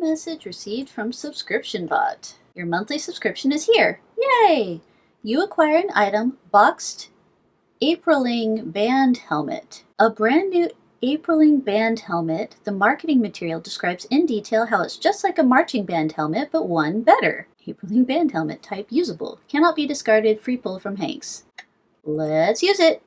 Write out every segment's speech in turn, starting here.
Message received from Subscription Bot. Your monthly subscription is here. Yay! You acquire an item, Boxed Apriling Band Helmet. A brand new Apriling Band Helmet. The marketing material describes in detail how it's just like a marching band helmet, but one better. Apriling Band Helmet, type usable. Cannot be discarded, free pull from Hanks. Let's use it!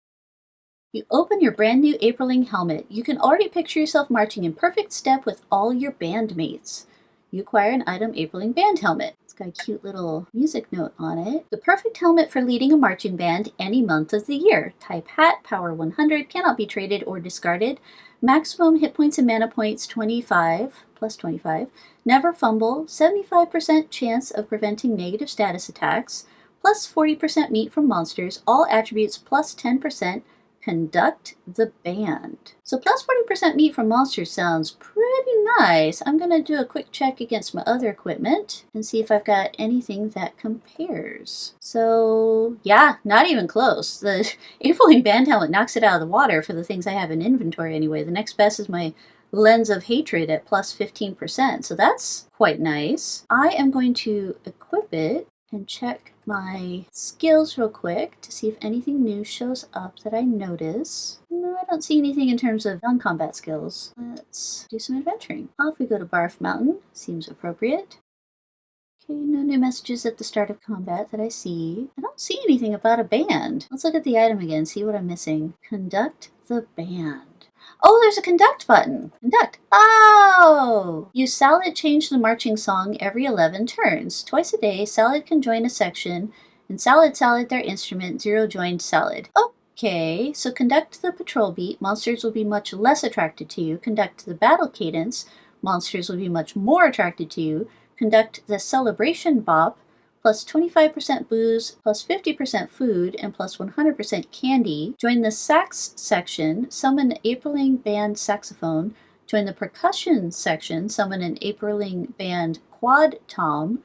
You open your brand new Apriling helmet. You can already picture yourself marching in perfect step with all your bandmates. You acquire an item, Apriling Band Helmet. It's got a cute little music note on it. The perfect helmet for leading a marching band any month of the year. Type hat, power 100, cannot be traded or discarded. Maximum hit points and mana points 25, plus 25. Never fumble, 75% chance of preventing negative status attacks, plus 40% meat from monsters, all attributes plus 10%. Conduct the band. So plus 40% meat from monsters sounds pretty nice. I'm going to do a quick check against my other equipment and see if I've got anything that compares. So yeah, not even close. The Apriling Band Helmet knocks it out of the water for the things I have in inventory anyway. The next best is my Lens of Hatred at plus 15%. So that's quite nice. I am going to equip it and check my skills real quick to see if anything new shows up that I notice. No, I don't see anything in terms of non-combat skills. Let's do some adventuring. Off we go to Barf Mountain. Seems appropriate. Okay, no new messages at the start of combat that I see. I don't see anything about a band. Let's look at the item again, see what I'm missing. Conduct the band. Oh, there's a conduct button. Conduct. Oh! Use Salad change the marching song every 11 turns. Twice a day, Salad can join a section, and Salad their instrument, 0 joined Salad. Okay, so conduct the patrol beat. Monsters will be much less attracted to you. Conduct the battle cadence. Monsters will be much more attracted to you. Conduct the celebration bop. Plus 25% booze, plus 50% food, and plus 100% candy. Join the sax section, summon Apriling Band saxophone. Join the percussion section, summon an Apriling Band quad tom.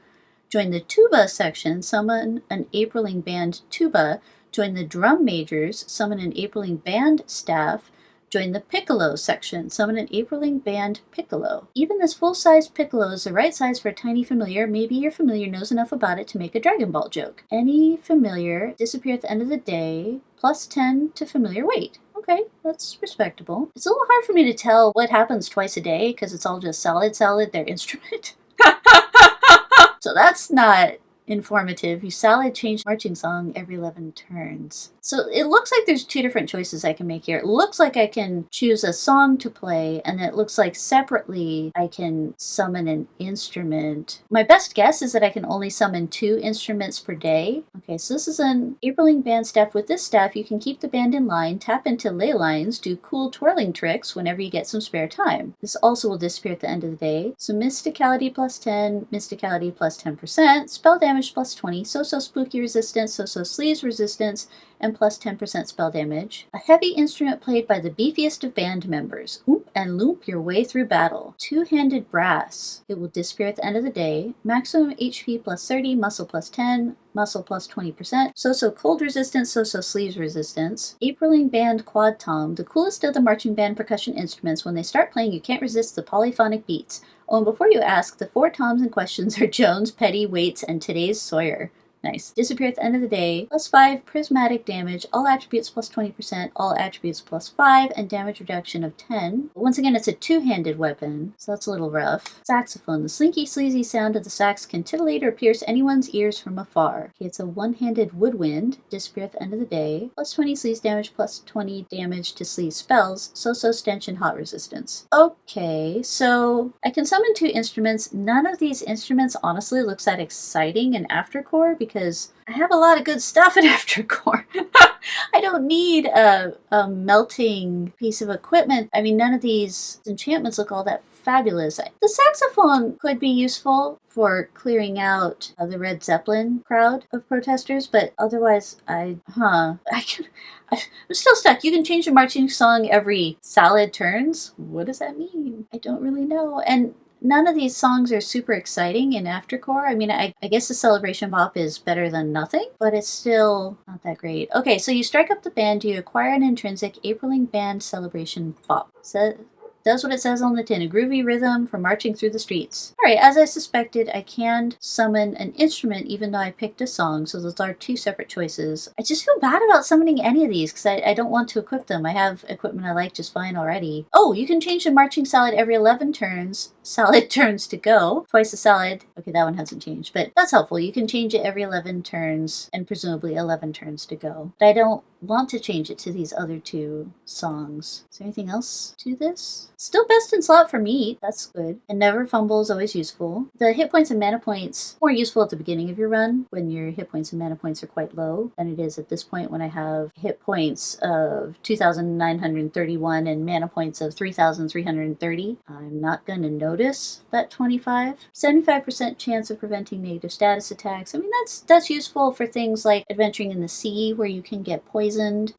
Join the tuba section, summon an Apriling Band tuba. Join the drum majors, summon an Apriling Band staff. Join the piccolo section, summon an Apriling Band piccolo. Even this full-size piccolo is the right size for a tiny familiar. Maybe your familiar knows enough about it to make a Dragon Ball joke. Any familiar disappear at the end of the day, plus 10 to familiar weight. Okay, that's respectable. It's a little hard for me to tell what happens twice a day because it's all just Salad, their instrument. So that's not informative. You Salad change marching song every 11 turns. So it looks like there's 2 different choices I can make here. It looks like I can choose a song to play, and it looks like separately I can summon an instrument. My best guess is that I can only summon 2 instruments per day. Okay, so this is an Apriling Band staff. With this staff, you can keep the band in line, tap into ley lines, do cool twirling tricks whenever you get some spare time. This also will disappear at the end of the day. So Mysticality plus 10, Mysticality plus 10%, spell damage plus 20, so-so spooky resistance, so-so sleeves resistance, and plus 10% spell damage. A heavy instrument played by the beefiest of band members. Oomp and loop your way through battle. 2-handed brass. It will disappear at the end of the day. Maximum HP plus 30, muscle plus 10, muscle plus 20%. So-so cold resistance, so-so sleeves resistance. Apriling Band quad tom. The coolest of the marching band percussion instruments. When they start playing, you can't resist the polyphonic beats. Oh, and before you ask, the 4 toms in questions are Jones, Petty, Waits, and today's Sawyer. Nice. Disappear at the end of the day. Plus 5 prismatic damage. All attributes plus 20%. All attributes plus 5. And damage reduction of 10. But once again, it's a 2-handed weapon, so that's a little rough. Saxophone. The slinky, sleazy sound of the sax can titillate or pierce anyone's ears from afar. Okay, it's a 1-handed woodwind. Disappear at the end of the day. Plus 20 sleaze damage. Plus 20 damage to sleaze spells. So-so stench and hot resistance. Okay, so I can summon 2 instruments. None of these instruments honestly looks that exciting in Aftercore because I have a lot of good stuff in Aftercore. I don't need a melting piece of equipment. I mean, none of these enchantments look all that fabulous. The saxophone could be useful for clearing out the Red Zeppelin crowd of protesters, but otherwise, I'm still stuck. You can change the marching song every Salad turns. What does that mean? I don't really know. And none of these songs are super exciting in Aftercore. I mean, I guess the Celebration Bop is better than nothing, but it's still not that great. Okay, so you strike up the band, you acquire an intrinsic Apriling Band Celebration Bop. So Does what it says on the tin, a groovy rhythm for marching through the streets. Alright, as I suspected, I can summon an instrument even though I picked a song, so those are two separate choices. I just feel bad about summoning any of these because I don't want to equip them. I have equipment I like just fine already. Oh, you can change the marching salad every 11 turns. Salad turns to go. Twice the salad. Okay, that one hasn't changed, but that's helpful. You can change it every 11 turns and presumably 11 turns to go. But I don't want to change it to these other two songs. Is there anything else to this? Still best in slot for meat. That's good. And never fumble is always useful. The hit points and mana points more useful at the beginning of your run when your hit points and mana points are quite low than it is at this point when I have hit points of 2,931 and mana points of 3,330. I'm not going to notice that 75% chance of preventing negative status attacks. I mean, that's useful for things like adventuring in the sea where you can get poisoned,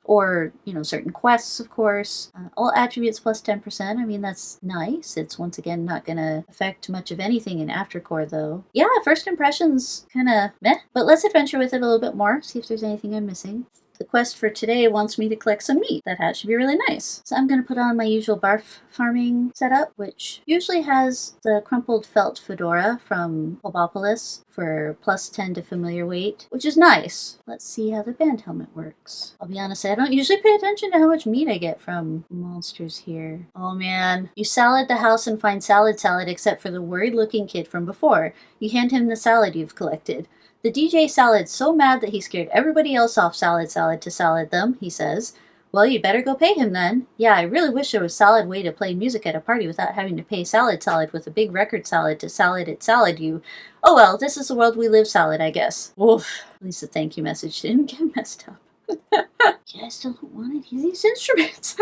or, you know, certain quests, of course. All attributes plus 10%. I mean, that's nice. It's once again not going to affect much of anything in Aftercore, though. Yeah, first impressions kind of meh, but let's adventure with it a little bit more, see if there's anything I'm missing. The quest for today wants me to collect some meat. That hat should be really nice. So I'm going to put on my usual barf farming setup, which usually has the crumpled felt fedora from Hobopolis for plus 10 to familiar weight, which is nice. Let's see how the band helmet works. I'll be honest, I don't usually pay attention to how much meat I get from monsters here. Oh man. You salad the house and find salad except for the worried looking kid from before. You hand him the salad you've collected. The DJ Salad's so mad that he scared everybody else off Salad to salad them, he says. Well, you'd better go pay him then. Yeah, I really wish there was a solid way to play music at a party without having to pay Salad with a big record salad to salad you. Oh well, this is the world we live, Salad, I guess. Oof. At least the thank you message didn't get messed up. Yeah, I still don't want any of these instruments.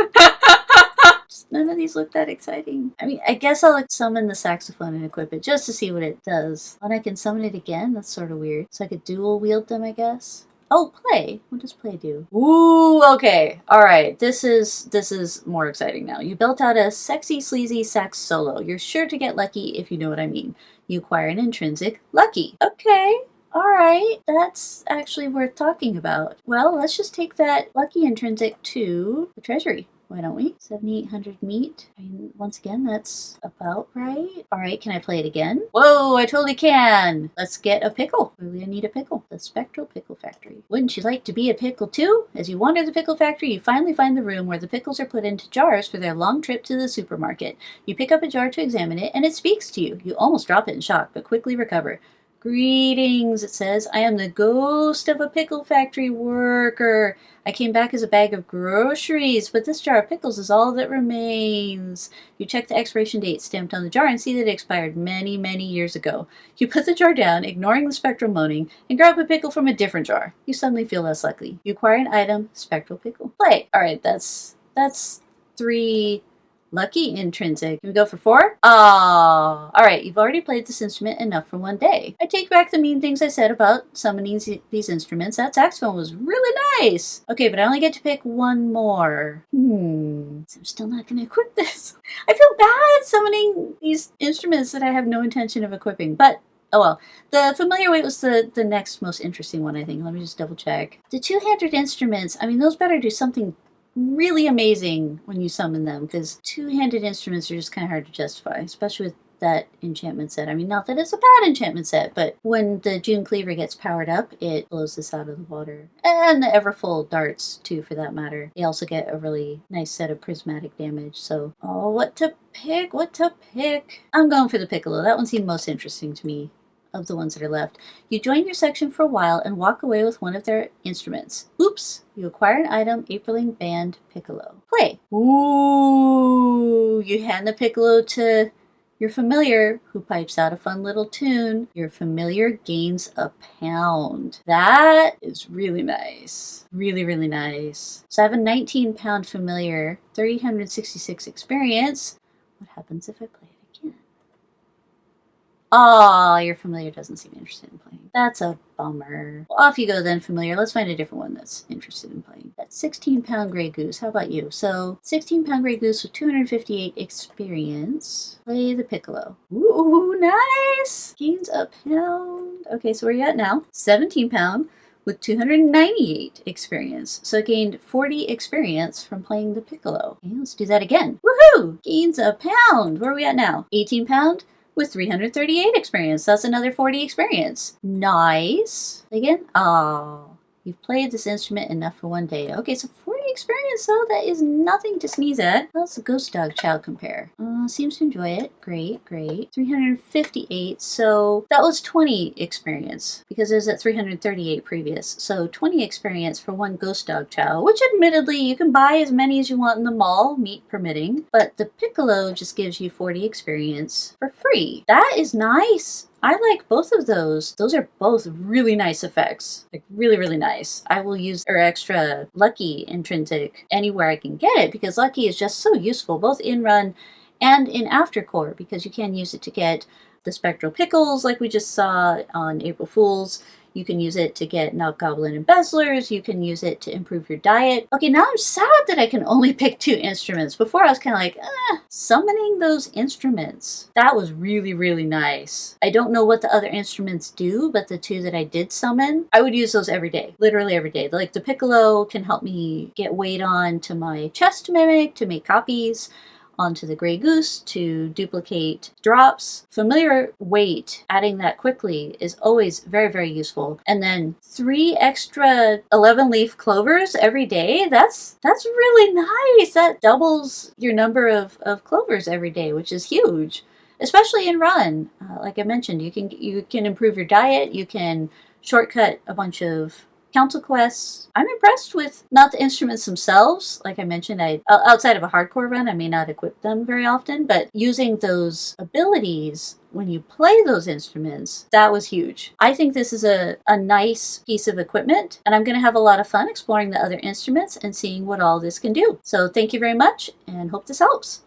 None of these look that exciting. I mean, I guess I'll summon the saxophone and equip it just to see what it does. And I can summon it again? That's sort of weird. So I could dual wield them, I guess. Oh, play. What does play do? Ooh, okay. All right. This is more exciting now. You built out a sexy, sleazy sax solo. You're sure to get lucky if you know what I mean. You acquire an intrinsic lucky. Okay. All right, that's actually worth talking about. Well, let's just take that lucky intrinsic to the treasury. Why don't we? 7,800 meat. I mean, once again, that's about right. All right, can I play it again? Whoa, I totally can. Let's get a pickle. Really, I need a pickle. The Spectral Pickle Factory. Wouldn't you like to be a pickle too? As you wander the pickle factory, you finally find the room where the pickles are put into jars for their long trip to the supermarket. You pick up a jar to examine it, and it speaks to you. You almost drop it in shock, but quickly recover. Greetings, it says. I am the ghost of a pickle factory worker. I came back as a bag of groceries, but this jar of pickles is all that remains. You check the expiration date stamped on the jar and see that it expired many, many years ago. You put the jar down, ignoring the spectral moaning, and grab a pickle from a different jar. You suddenly feel less lucky. You acquire an item, Spectral Pickle. Play. Alright, that's 3 lucky intrinsic. Can we go for 4? Ah, alright, you've already played this instrument enough for one day. I take back the mean things I said about summoning these instruments. That saxophone was really nice. Okay, but I only get to pick one more. So I'm still not going to equip this. I feel bad summoning these instruments that I have no intention of equipping, but oh well. The familiar weight was the next most interesting one, I think. Let me just double check. The two-handed instruments, I mean, those better do something really amazing when you summon them, because two-handed instruments are just kind of hard to justify, especially with that enchantment set. I mean, not that it's a bad enchantment set, but when the June Cleaver gets powered up, it blows this out of the water. And the Everfull darts, too, for that matter. They also get a really nice set of prismatic damage, so... oh, what to pick? I'm going for the piccolo. That one seemed most interesting to me of the ones that are left. You join your section for a while and walk away with one of their instruments. Oops! You acquire an item, Apriling Band Piccolo. Play. Ooh! You hand the piccolo to your familiar, who pipes out a fun little tune. Your familiar gains a pound. That is really nice. Really, really nice. So I have a 19-pound familiar, 366 experience. What happens if I play it again? Aw, your familiar doesn't seem interested in playing. That's a bummer. Well, off you go then, familiar. Let's find a different one that's interested in playing. That 16-pound gray goose. How about you? So, 16-pound gray goose with 258 experience. Play the piccolo. Ooh, nice! Gains a pound. Okay, so where are you at now? 17-pound with 298 experience. So it gained 40 experience from playing the piccolo. Okay, let's do that again. Woohoo! Gains a pound. Where are we at now? 18 pound with 338 experience. That's another 40 experience. Nice. Again. Oh. You've played this instrument enough for one day. Okay, so 40 experience, though, that is nothing to sneeze at. How does the ghost dog child compare? Seems to enjoy it. Great, great. 358, so that was 20 experience because it was at 338 previous. So 20 experience for one ghost dog child, which admittedly you can buy as many as you want in the mall, meat permitting. But the piccolo just gives you 40 experience for free. That is nice. I like both of those. Those are both really nice effects. Like really, really nice. I will use our extra Lucky intrinsic anywhere I can get it because Lucky is just so useful, both in run and in aftercore, because you can use it to get the spectral pickles like we just saw on April Fool's. You can use it to get Goblin embezzlers. You can use it to improve your diet. Okay, now I'm sad that I can only pick 2 instruments. Before I was kind of like, summoning those instruments. That was really, really nice. I don't know what the other instruments do, but the 2 that I did summon, I would use those every day. Literally every day. Like the piccolo can help me get weight on to my chest mimic to make copies, onto the gray goose to duplicate drops. Familiar weight, adding that quickly is always very, very useful. And then 3 extra 11-leaf clovers every day. That's really nice. That doubles your number of clovers every day, which is huge, especially in run. Like I mentioned, you can improve your diet. You can shortcut a bunch of council quests. I'm impressed with not the instruments themselves. Like I mentioned, outside of a hardcore run, I may not equip them very often, but using those abilities when you play those instruments, that was huge. I think this is a nice piece of equipment, and I'm going to have a lot of fun exploring the other instruments and seeing what all this can do. So thank you very much, and hope this helps.